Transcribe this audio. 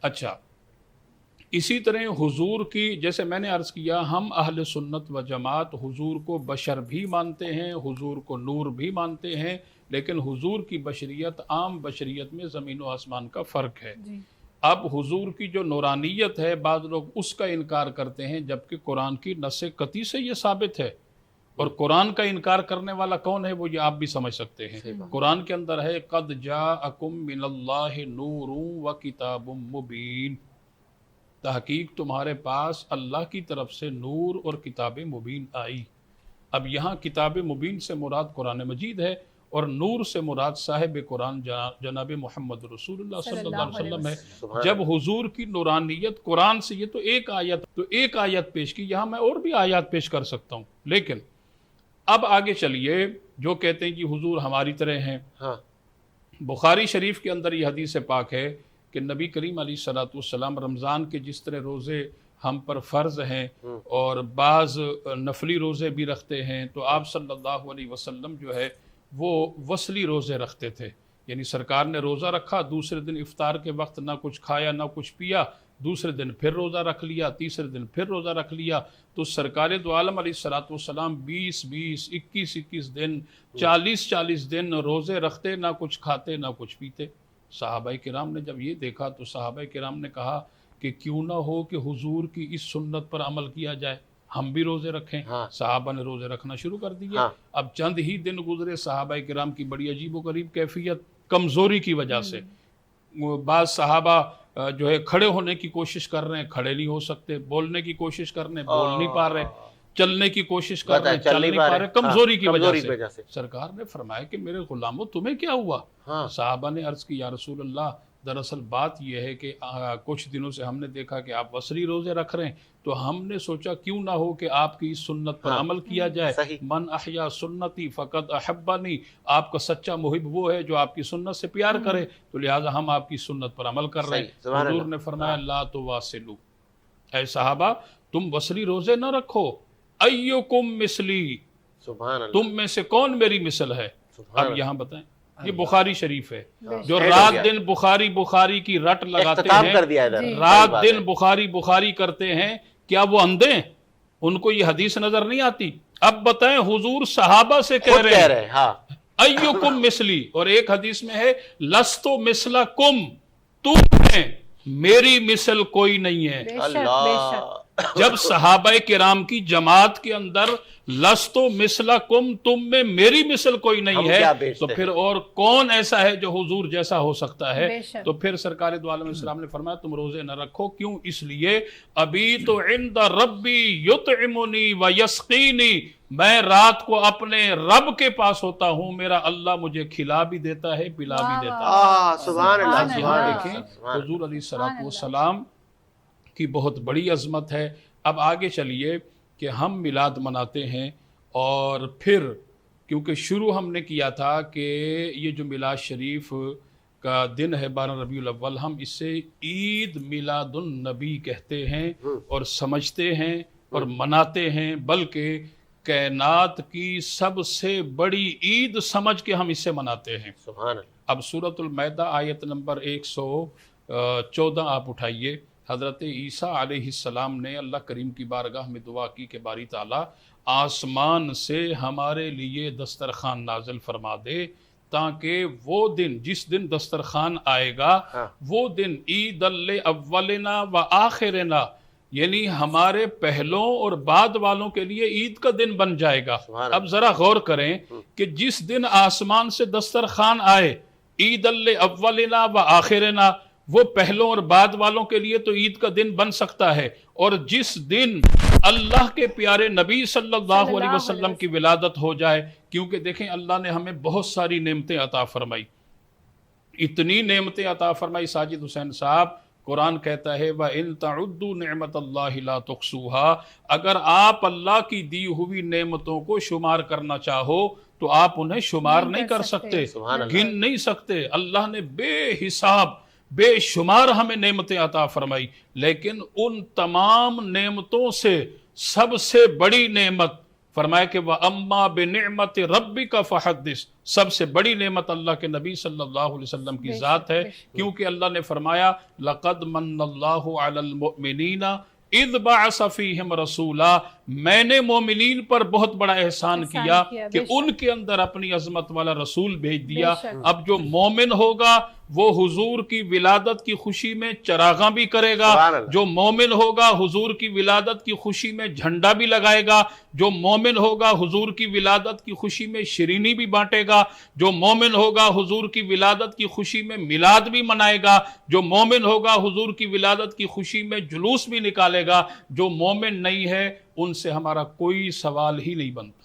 اچھا، اسی طرح حضور کی، جیسے میں نے عرض کیا، ہم اہل سنت و جماعت حضور کو بشر بھی مانتے ہیں، حضور کو نور بھی مانتے ہیں، لیکن حضور کی بشریت عام بشریت میں زمین و آسمان کا فرق ہے۔ اب حضور کی جو نورانیت ہے، بعض لوگ اس کا انکار کرتے ہیں، جبکہ قرآن کی نص قطعی سے یہ ثابت ہے۔ اور قرآن کا انکار کرنے والا کون ہے، وہ یہ آپ بھی سمجھ سکتے ہیں۔ قرآن کے اندر ہے قد جاءکم من اللہ نور و کتاب مبین، تحقیق تمہارے پاس اللہ کی طرف سے نور اور کتاب مبین آئی۔ اب یہاں کتاب مبین سے مراد قرآن مجید ہے، اور نور سے مراد صاحب قرآن جناب محمد رسول اللہ صلی اللہ علیہ وسلم ہے۔ جب حضور کی نورانیت قرآن سے، یہ تو ایک آیت پیش کی، یہاں میں اور بھی آیات پیش کر سکتا ہوں، لیکن اب آگے چلیے۔ جو کہتے ہیں کہ حضور ہماری طرح ہیں، بخاری شریف کے اندر یہ حدیث پاک ہے کہ نبی کریم علیہ الصلوۃ والسلام رمضان کے جس طرح روزے ہم پر فرض ہیں اور بعض نفلی روزے بھی رکھتے ہیں، تو آپ صلی اللہ علیہ وسلم جو ہے وہ وصلی روزے رکھتے تھے، یعنی سرکار نے روزہ رکھا، دوسرے دن افطار کے وقت نہ کچھ کھایا نہ کچھ پیا، دوسرے دن پھر روزہ رکھ لیا، تیسرے دن پھر روزہ رکھ لیا۔ تو سرکار دو عالم علیہ الصلوۃ والسلام 20 21 دن 40 دن روزے رکھتے، نہ کچھ کھاتے نہ کچھ پیتے۔ صحابہ کرام نے جب یہ دیکھا تو صحابہ کرام نے کہا کہ کیوں نہ ہو کہ حضور کی اس سنت پر عمل کیا جائے، ہم بھی روزے رکھیں۔ صحابہ نے روزے رکھنا شروع کر دیا۔ اب چند ہی دن گزرے، صحابہ کرام کی بڑی عجیب و غریب کیفیت، کمزوری کی وجہ سے بعض صحابہ جو ہے کھڑے ہونے کی کوشش کر رہے ہیں، کھڑے نہیں ہو سکتے، بولنے کی کوشش کر رہے ہیں، بول نہیں پا رہے، چلنے کی کوشش کر رہے ہیں، چل نہیں پا رہے، کمزوری کی وجہ سے۔ سرکار نے فرمایا کہ میرے غلاموں تمہیں کیا ہوا؟ صحابہ نے عرض کی یا رسول اللہ، دراصل بات یہ ہے کہ کچھ دنوں سے ہم نے دیکھا کہ آپ وصلی روزے رکھ رہے ہیں، تو ہم نے سوچا کیوں نہ ہو کہ آپ کی اس سنت پر عمل کیا جائے۔ من احیا سنتی فقد احبنی، آپ کا سچا محب وہ ہے جو آپ کی سنت سے پیار کرے، تو لہٰذا ہم آپ کی سنت پر عمل کر رہے ہیں۔ حضور نے فرمایا لا تواصلوا، اے صحابہ تم وصلی روزے نہ رکھو، ایکم مثلی، تم میں سے کون میری مثل ہے؟ اب یہاں بتائیں، یہ بخاری شریف ہے، جو رات دن بخاری کی رٹ لگاتے ہیں، رات دن بخاری کرتے ہیں، کیا وہ اندھے ہیں؟ ان کو یہ حدیث نظر نہیں آتی؟ اب بتائیں، حضور صحابہ سے کہہ رہے ہیں ایکم مثلی، اور ایک حدیث میں ہے لستو مثلکم، تم میں میری مثل کوئی نہیں ہے۔ جب صحابہ کرام کی جماعت کے اندر لستو مثلکم، تم میں میری مثل کوئی نہیں ہے، تو پھر اور کون ایسا ہے جو حضور جیسا ہو سکتا ہے؟ تو پھر سرکار دو عالم السلام نے فرمایا تم روزے نہ رکھو، کیوں؟ اس لیے ابھی تو عند ربی یطعمنی و یسقینی، میں رات کو اپنے رب کے پاس ہوتا ہوں، میرا اللہ مجھے کھلا بھی دیتا ہے، پلا بھی دیتا ہے۔ سبحان اللہ۔ یہاں دیکھیں حضور علیہ الصلوۃ والسلام کی بہت بڑی عظمت ہے۔ اب آگے چلیے کہ ہم میلاد مناتے ہیں، اور پھر کیونکہ شروع ہم نے کیا تھا کہ یہ جو میلاد شریف کا دن ہے 12 ربیع الاول، ہم اسے عید میلاد النبی کہتے ہیں اور سمجھتے ہیں اور مناتے ہیں، بلکہ کائنات کی سب سے بڑی عید سمجھ کے ہم اسے مناتے ہیں۔ اب سورۃ المائدہ آیت نمبر 114 آپ اٹھائیے۔ حضرت عیسیٰ علیہ السلام نے اللہ کریم کی بارگاہ میں دعا کی کہ باری تعالیٰ آسمان سے ہمارے لیے دسترخوان نازل فرما دے، تاکہ وہ دن، جس دن دسترخوان آئے گا، وہ دن عید الاولنا و آخرنا، یعنی ہمارے پہلوں اور بعد والوں کے لیے عید کا دن بن جائے گا۔ اب ذرا غور کریں کہ جس دن آسمان سے دسترخوان آئے، عید الاولنا و آخرنا، وہ پہلوں اور بعد والوں کے لیے تو عید کا دن بن سکتا ہے، اور جس دن اللہ کے پیارے نبی صلی اللہ علیہ وسلم کی ولادت ہو جائے، کیونکہ دیکھیں اللہ نے ہمیں بہت ساری نعمتیں عطا فرمائی، اتنی نعمتیں عطا فرمائی۔ ساجد حسین صاحب، قرآن کہتا ہے وَإِن تَعُدُّوا نِعْمَةَ اللَّهِ لَا تُحْصُوهَا، اگر آپ اللہ کی دی ہوئی نعمتوں کو شمار کرنا چاہو تو آپ انہیں شمار نہیں کر سکتے، گن نہیں سکتے۔ اللہ نے بے حساب بے شمار ہمیں نعمتیں عطا فرمائی، لیکن ان تمام نعمتوں سے سب سے بڑی نعمت فرمایا کہ وَأَمَّا بِنِعْمَةِ رَبِّكَ فَحَدِّثْ، سب سے بڑی نعمت اللہ کے نبی صلی اللہ علیہ وسلم کی ذات ہے، کیونکہ اللہ نے فرمایا لَقَدْ مَنَّ اللَّهُ عَلَى الْمُؤْمِنِينَ اذ بعث فیہم رسولا، میں نے مومنین پر بہت بڑا احسان کیا کہ ان کے اندر اپنی عظمت والا رسول بھیج دیا۔ اب جو مومن ہوگا وہ حضور کی ولادت کی خوشی میں چراغاں بھی کرے گا، جو مومن ہوگا حضور کی ولادت کی خوشی میں جھنڈا بھی لگائے گا، جو مومن ہوگا حضور کی ولادت کی خوشی میں شیرینی بھی بانٹے گا، جو مومن ہوگا حضور کی ولادت کی خوشی میں میلاد بھی منائے گا، جو مومن ہوگا حضور کی ولادت کی خوشی میں جلوس بھی نکالے گا۔ جو مومن نہیں ہے ان سے ہمارا کوئی سوال ہی نہیں بنتا۔